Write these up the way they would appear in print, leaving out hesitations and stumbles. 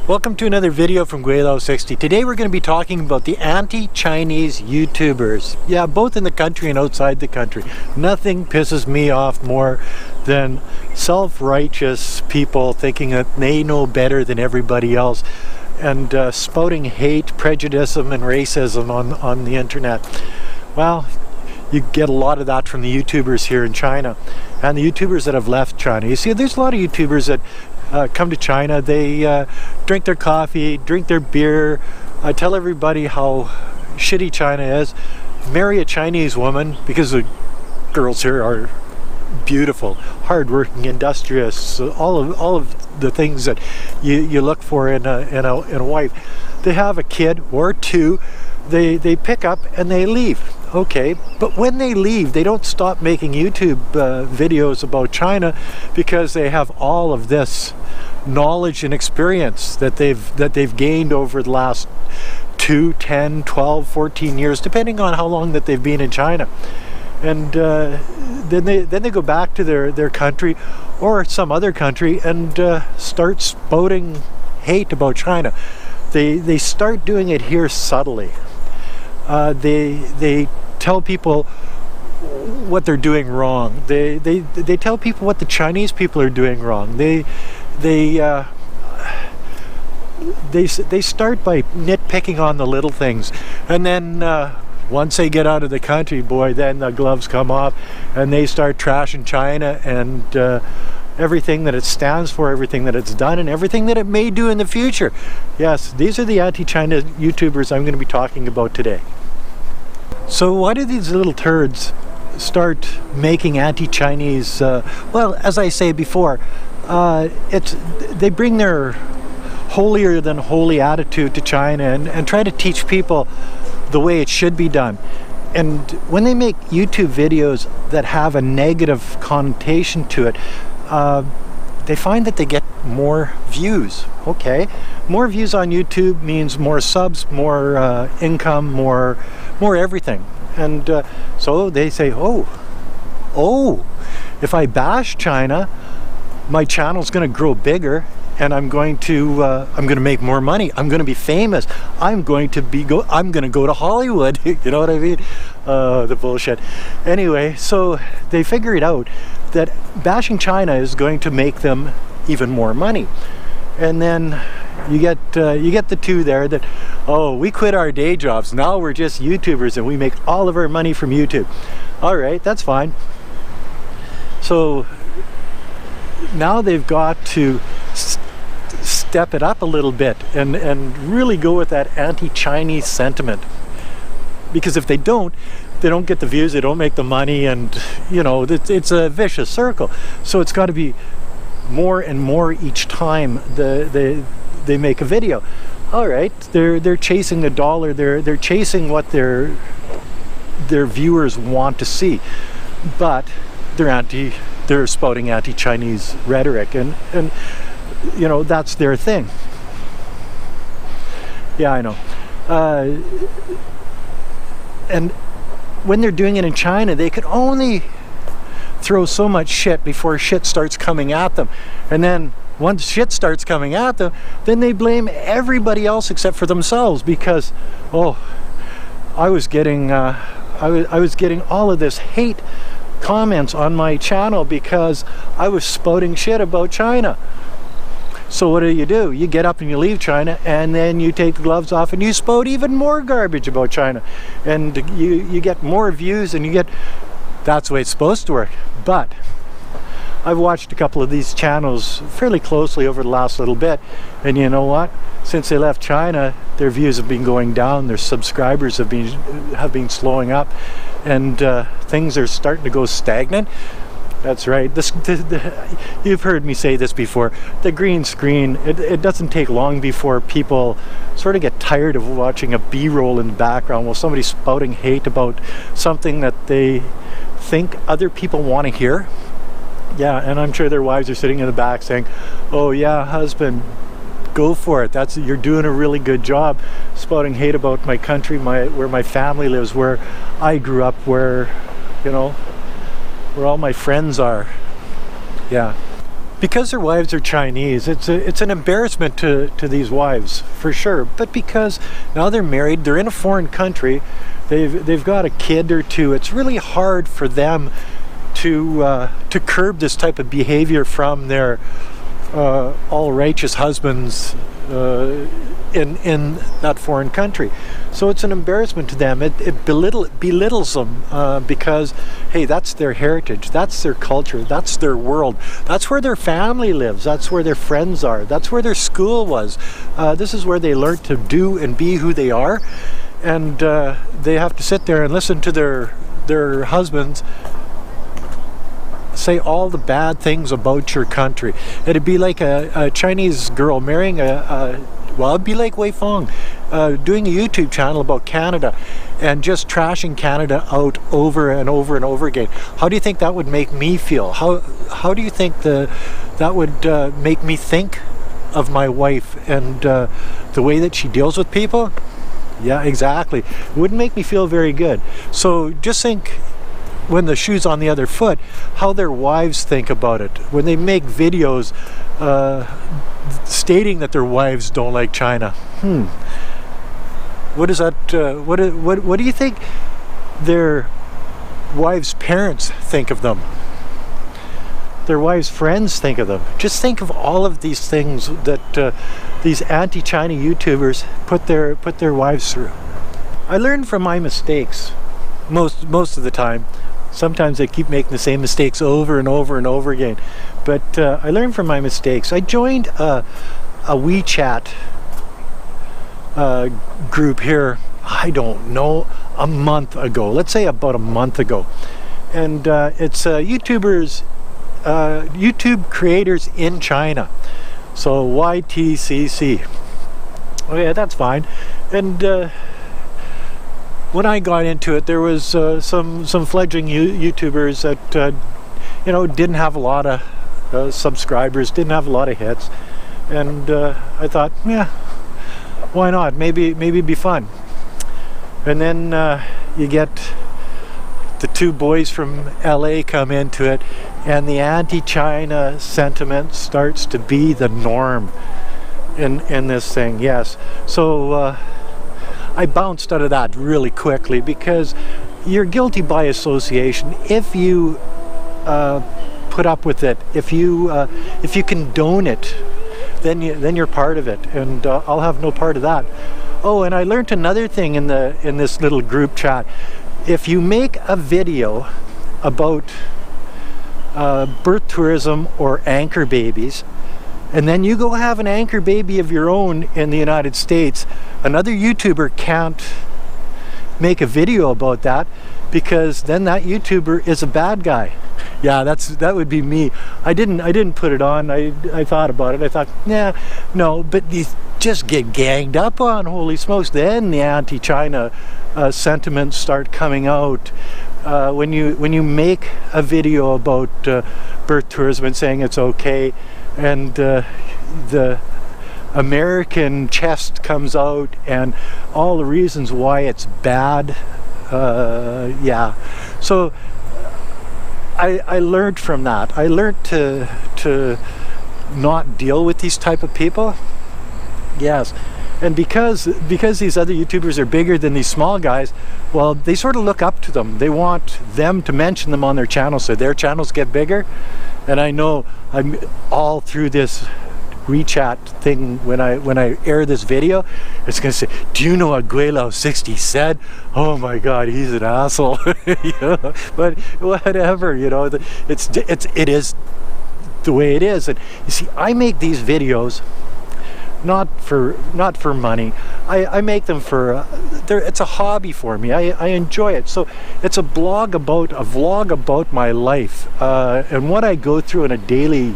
Welcome to another video from Gweilo 60. Today we're going to be talking about the anti-Chinese YouTubers. Yeah, both in the country and outside the country. Nothing pisses me off more than self-righteous people thinking that they know better than everybody else and spouting hate, prejudice, and racism on the internet. Well, you get a lot of that from the YouTubers here in China and the YouTubers that have left China. You see, there's a lot of YouTubers that come to China, they drink their coffee, drink their beer, tell everybody how shitty China is, marry a Chinese woman, because the girls here are beautiful, hardworking, industrious, all of the things that you look for in a wife. They have a kid or two, they pick up and they leave. Okay, but when they leave, they don't stop making YouTube videos about China because they have all of this knowledge and experience that they've gained over the last 2, 10, 12, 14 years, depending on how long that they've been in China. And then they go back to their country or some other country and start spouting hate about China. They start doing it here subtly. They tell people what they're doing wrong. They tell people what the Chinese people are doing wrong. They start by nitpicking on the little things, and then once they get out of the country, boy, then the gloves come off and they start trashing China and everything that it stands for, everything that it's done, and everything that it may do in the future. Yes, these are the anti-China YouTubers I'm going to be talking about today. So why do these little turds start making anti-Chinese, well, as I say before, they bring their holier than holy attitude to China and try to teach people the way it should be done. And when they make YouTube videos that have a negative connotation to it, they find that they get more views. Okay, more views on YouTube means more subs, more income, more everything. And so they say, oh, if I bash China, my channel's going to grow bigger, and I'm going to make more money. I'm going to be famous. I'm going to go to Hollywood. You know what I mean? The bullshit. Anyway, so they figured out that bashing China is going to make them even more money. And then you get the two there that, oh, we quit our day jobs, now we're just YouTubers and we make all of our money from YouTube. All right, that's fine. So now they've got to step it up a little bit and really go with that anti-Chinese sentiment, because if they don't get the views, they don't make the money, and you know, it's a vicious circle. So it's got to be more and more each time they make a video. All right, they're chasing the dollar, they're chasing what their viewers want to see, but they're spouting anti-Chinese rhetoric, and you know, that's their thing. Yeah, I know. And when they're doing it in China, they could only throw so much shit before shit starts coming at them, and then once shit starts coming at them, then they blame everybody else except for themselves, because I was getting all of this hate comments on my channel because I was spouting shit about China. So what do? You get up and you leave China, and then you take the gloves off and you spout even more garbage about China, and you get more views, and that's the way it's supposed to work. But I've watched a couple of these channels fairly closely over the last little bit, and you know what? Since they left China, their views have been going down, their subscribers have been slowing up, and things are starting to go stagnant. That's right. You've heard me say this before. The green screen, it doesn't take long before people sort of get tired of watching a B-roll in the background while somebody's spouting hate about something that they think other people want to hear. Yeah, and I'm sure their wives are sitting in the back saying, oh yeah, husband, go for it. You're doing a really good job spouting hate about my country, where my family lives, where I grew up, where, you know, where all my friends are. Yeah. because their wives are Chinese, it's an embarrassment to these wives, for sure. But because now they're married, they're in a foreign country, they've got a kid or two, it's really hard for them to curb this type of behavior from their all-righteous husbands in that foreign country. So it's an embarrassment to them. It belittles them because, hey, that's their heritage, that's their culture, that's their world, that's where their family lives, that's where their friends are, that's where their school was. This is where they learned to do and be who they are, and they have to sit there and listen to their husbands say all the bad things about your country. It'd be like a Chinese girl marrying it'd be like Wei Fong doing a YouTube channel about Canada and just trashing Canada out over and over and over again. How do you think that would make me feel? How do you think that would make me think of my wife and the way that she deals with people? Yeah, exactly. It wouldn't make me feel very good. So just think, when the shoe's on the other foot, how their wives think about it when they make videos stating that their wives don't like China. What is that? What do you think their wives' parents think of them? Their wives' friends think of them? Just think of all of these things that these anti-China YouTubers put their wives through. I learned from my mistakes most of the time. Sometimes I keep making the same mistakes over and over and over again. But I learned from my mistakes. I joined a WeChat group here, I don't know, a month ago. Let's say about a month ago. And it's YouTubers, YouTube creators in China. So YTCC. Oh yeah, that's fine. And when I got into it, there was some fledgling YouTubers that didn't have a lot of subscribers, didn't have a lot of hits, and I thought, yeah, why not? Maybe it'd be fun. And then you get the two boys from LA come into it, and the anti-China sentiment starts to be the norm in this thing. Yes, so. I bounced out of that really quickly because you're guilty by association if you put up with it. If you condone it, then you're part of it, and I'll have no part of that. Oh, and I learned another thing in this little group chat. If you make a video about birth tourism or anchor babies, and then you go have an anchor baby of your own in the United States, another YouTuber can't make a video about that because then that YouTuber is a bad guy. Yeah, that would be me. I didn't put it on. I thought about it. I thought, yeah, no, but you just get ganged up on. Holy smokes! Then the anti-China sentiments start coming out. When you make a video about birth tourism and saying it's okay, and the American chest comes out and all the reasons why it's bad. Yeah, so I learned from that. I learned to not deal with these type of people. Yes, and because these other YouTubers are bigger than these small guys, well, they sort of look up to them. They want them to mention them on their channel so their channels get bigger. And I know I'm all through this WeChat thing. When I air this video, it's gonna say, do you know what Gweilo 60 said? Oh my god, he's an asshole. But whatever, it is the way it is. And you see, I make these videos not for money. I make them for it's a hobby for me. I enjoy it. So it's a vlog about my life and what I go through in a daily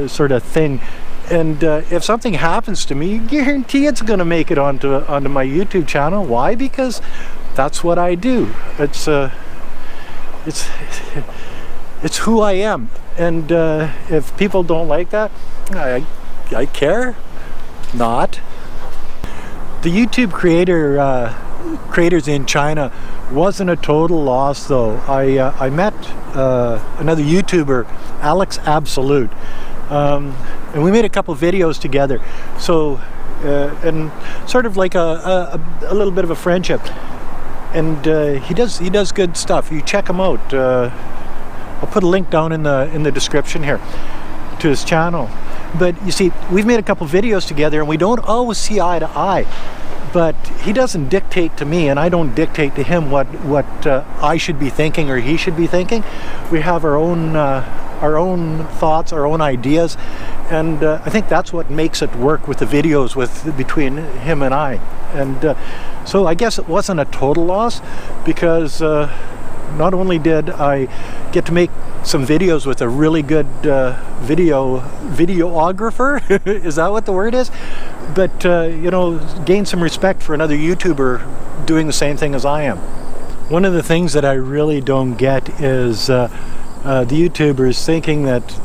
sort of thing. And if something happens to me, guarantee it's going to make it onto my YouTube channel. Why? Because that's what I do. It's who I am. And if people don't like that, I care not. The YouTube creator creators in China wasn't a total loss, though. I met another YouTuber, Alex Absolute, and we made a couple videos together. So, and sort of like a little bit of a friendship. And he does good stuff. You check him out. I'll put a link down in the description here to his channel. But you see, we've made a couple videos together, and we don't always see eye to eye. But he doesn't dictate to me, and I don't dictate to him what I should be thinking or he should be thinking. We have our own thoughts, our own ideas, and I think that's what makes it work with the videos between him and I. And so I guess it wasn't a total loss, because not only did I get to make some videos with a really good videographer, is that what the word is? But you know, gain some respect for another YouTuber doing the same thing as I am. One of the things that I really don't get is the YouTubers thinking that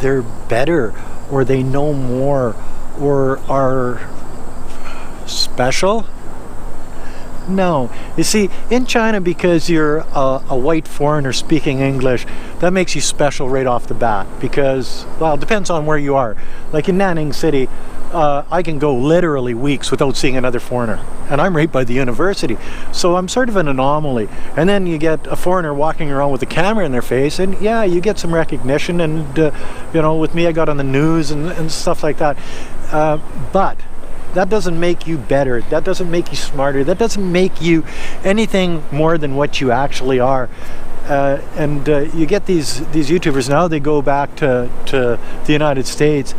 they're better, or they know more, or are special. No. You see, in China, because you're a white foreigner speaking English, that makes you special right off the bat, because, well, it depends on where you are. Like in Nanning City, I can go literally weeks without seeing another foreigner, and I'm right by the university, so I'm sort of an anomaly. And then you get a foreigner walking around with a camera in their face, and yeah, you get some recognition, and you know, with me, I got on the news and stuff like that. But that doesn't make you better. That doesn't make you smarter. That doesn't make you anything more than what you actually are. And you get these YouTubers now, they go back to the United States.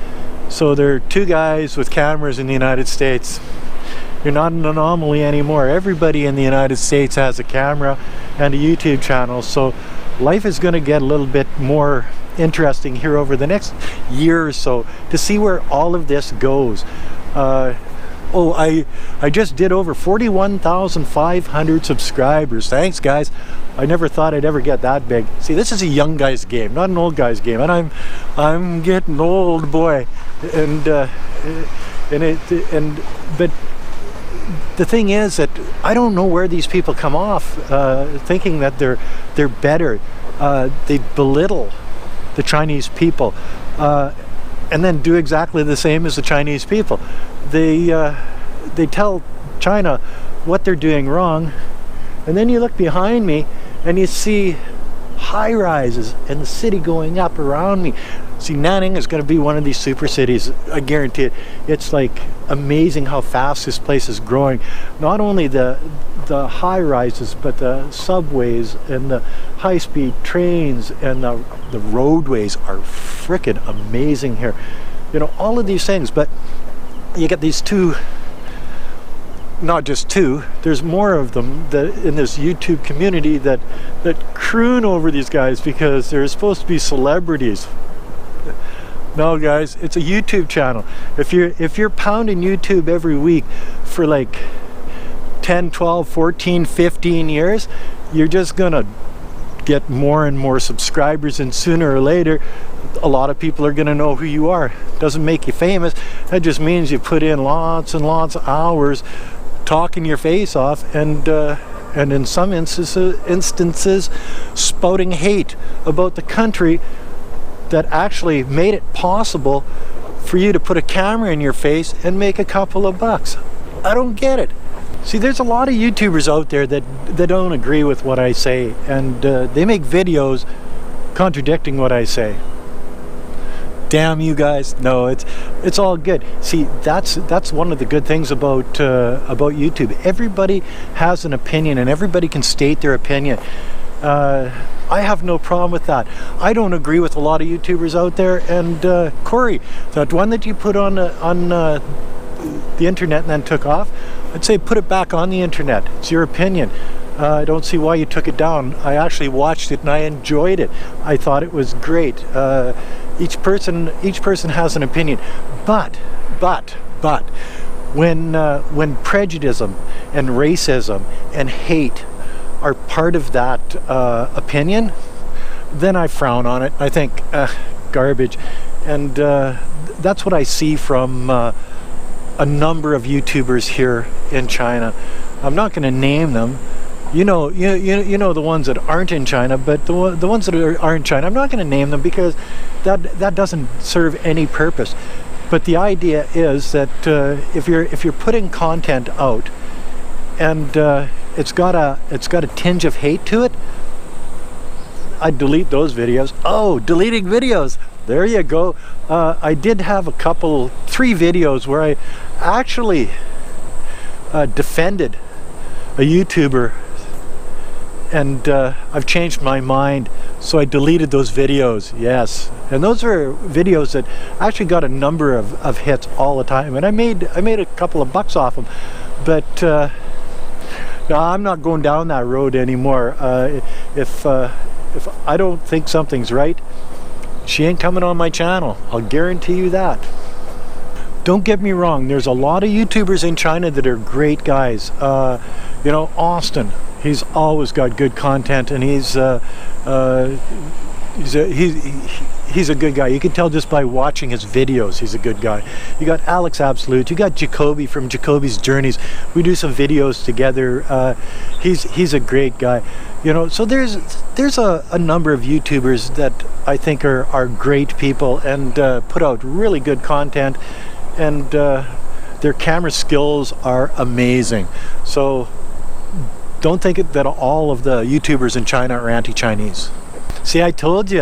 So they're two guys with cameras in the United States. You're not an anomaly anymore. Everybody in the United States has a camera and a YouTube channel. So life is going to get a little bit more interesting here over the next year or so to see where all of this goes. I just did over 41,500 subscribers. Thanks, guys. I never thought I'd ever get that big. See, this is a young guy's game, not an old guy's game, and I'm getting old, boy. And but the thing is that I don't know where these people come off thinking that they're better. They belittle the Chinese people. And then do exactly the same as the Chinese people. They tell China what they're doing wrong, and then you look behind me and you see high rises and the city going up around me. See, Nanning is going to be one of these super cities, I guarantee it. It's like amazing how fast this place is growing. Not only the high rises, but the subways and the high-speed trains and the roadways are frickin' amazing here. You know, all of these things, but you get these two, not just two, there's more of them that in this YouTube community that croon over these guys because they're supposed to be celebrities. No, guys, it's a YouTube channel. If you're pounding YouTube every week for like 10, 12, 14, 15 years, you're just gonna get more and more subscribers, and sooner or later a lot of people are gonna know who you are. Doesn't make you famous, that just means you put in lots and lots of hours talking your face off, and in some instances spouting hate about the country that actually made it possible for you to put a camera in your face and make a couple of bucks. I don't get it. See, there's a lot of YouTubers out there that don't agree with what I say, and they make videos contradicting what I say. Damn you guys. No, it's all good. See, that's one of the good things about YouTube. Everybody has an opinion, and everybody can state their opinion. I have no problem with that. I don't agree with a lot of YouTubers out there, and Corey, that one that you put on the internet and then took off, I'd say put it back on the internet. It's your opinion. I don't see why you took it down. I actually watched it and I enjoyed it. I thought it was great. Each person has an opinion, but when prejudice and racism and hate are part of that opinion, then I frown on it. I think garbage, and that's what I see from a number of YouTubers here in China. I'm not going to name them. You know the ones that aren't in China, but the ones that are in China, I'm not going to name them because that doesn't serve any purpose. But the idea is that if you're putting content out and it's got a tinge of hate to it, I delete those videos. Oh, deleting videos. There you go. I did have 3 videos where I actually defended a YouTuber, and I've changed my mind, so I deleted those videos. Yes, and those are videos that actually got a number of hits all the time, and I made a couple of bucks off them. But no, I'm not going down that road anymore. If I don't think something's right, she ain't coming on my channel. I'll guarantee you that. Don't get me wrong, there's a lot of YouTubers in China that are great guys. You know, Austin, he's always got good content, and he's a good guy. You can tell just by watching his videos he's a good guy. You got Alex Absolute, you got Jacoby from Jacoby's Journeys. We do some videos together. He's a great guy. You know, so there's a number of YouTubers that I think are great people and put out really good content, and their camera skills are amazing. So don't think that all of the YouTubers in China are anti-Chinese. See, I told you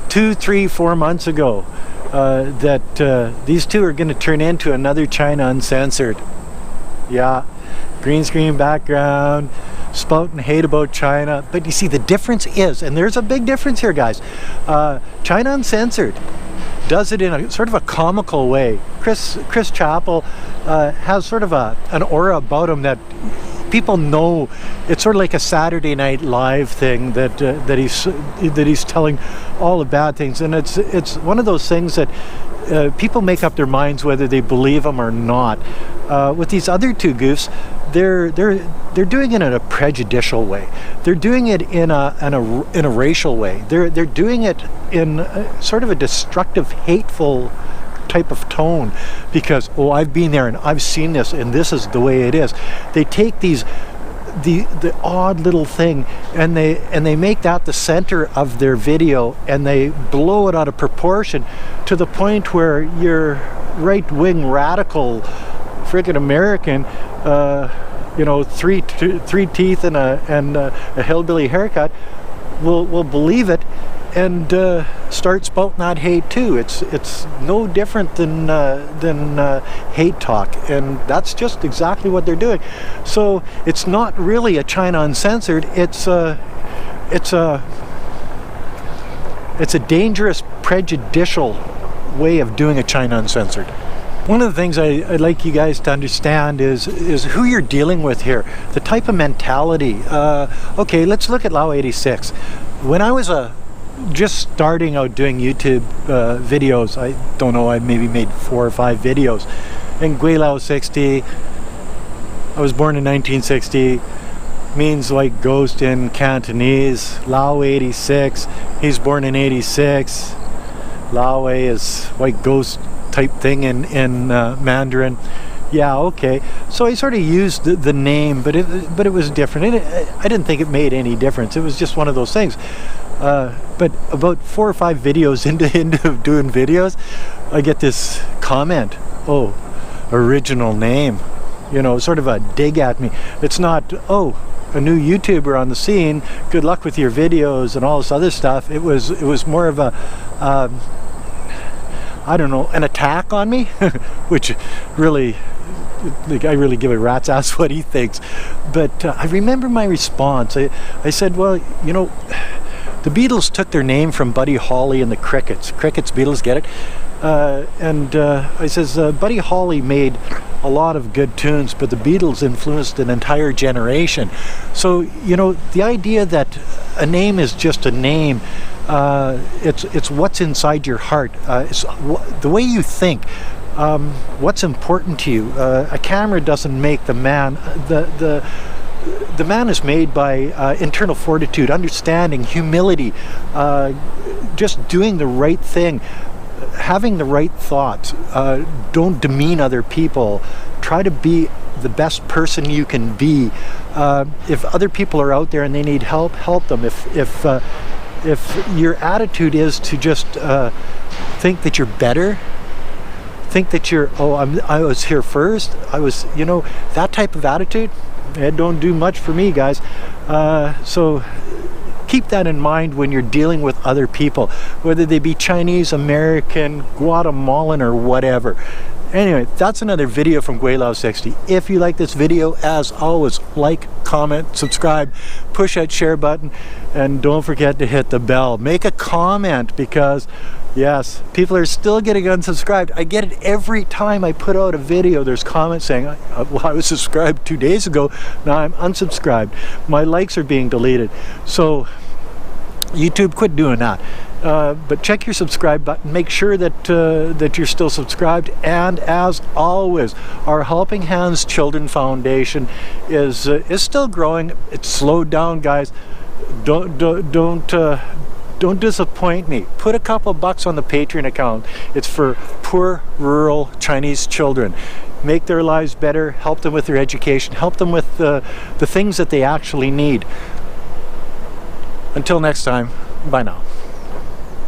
2, 3, 4 months ago that these two are going to turn into another China Uncensored. Yeah, green screen background, spouting hate about China. But you see, the difference is, and there's a big difference here, guys. China Uncensored does it in a sort of a comical way. Chris Chappell has sort of an aura about him that people know. It's sort of like a Saturday Night Live thing that he's telling all the bad things, and it's one of those things that people make up their minds whether they believe him or not. With these other two goofs, they're doing it in a prejudicial way. They're doing it in a racial way. They're doing it in sort of a destructive, hateful type of tone, because I've been there and I've seen this and this is the way it is. They take the odd little thing and they make that the center of their video, and they blow it out of proportion to the point where your right-wing radical freaking American, you know, three teeth and a hillbilly haircut will believe it and start spouting that hate too. It's no different than hate talk, and that's just exactly what they're doing. So it's not really a China Uncensored. It's a dangerous, prejudicial way of doing a China Uncensored. One of the things I'd like you guys to understand is who you're dealing with here, the type of mentality. Okay, let's look at Lao 86. When I was just starting out doing YouTube videos, I don't know, I maybe made 4 or 5 videos. And Gweilo 60, I was born in 1960, means like ghost in Cantonese. Lao 86, he's born in 86. Lao is white ghost type thing in Mandarin. Yeah, okay. So I sort of used the name, but it was different. I didn't think it made any difference. It was just one of those things. But about 4 or 5 videos into doing videos, I get this comment, "Oh, original name," you know, sort of a dig at me. It's not, "Oh, a new YouTuber on the scene, good luck with your videos," and all this other stuff. It was more of a I don't know, an attack on me, which really, like, I really give a rat's ass what he thinks. But I remember my response. I said, well, you know, the Beatles took their name from Buddy Holly and the Crickets. Crickets, Beatles, get it? I says, Buddy Holly made a lot of good tunes, but the Beatles influenced an entire generation. So, you know, the idea that a name is just a name, it's what's inside your heart. It's the way you think. What's important to you. A camera doesn't make the man. The man is made by internal fortitude, understanding, humility, just doing the right thing, having the right thoughts. Don't demean other people. try to be the best person you can be. If other people are out there and they need help, help them. If your attitude is to just think that you're better, think that you're, I was here first, I was, you know, that type of attitude, it don't do much for me, guys. So keep that in mind when you're dealing with other people, whether they be Chinese, American, Guatemalan, or whatever. Anyway, that's another video from Gweilo 60. If you like this video, as always, like, comment, subscribe, push that share button, and don't forget to hit the bell. Make a comment, because yes, people are still getting unsubscribed. I get it every time I put out a video. There's comments saying, well, I was subscribed 2 days ago, now I'm unsubscribed. My likes are being deleted. So YouTube, quit doing that. But check your subscribe button, make sure that that you're still subscribed, and as always, our Helping Hands Children Foundation is still growing. It's slowed down, guys. Don't disappoint me. Put a couple bucks on the Patreon account. It's for poor rural Chinese children. Make their lives better, help them with their education, help them with the things that they actually need. Until next time, bye now.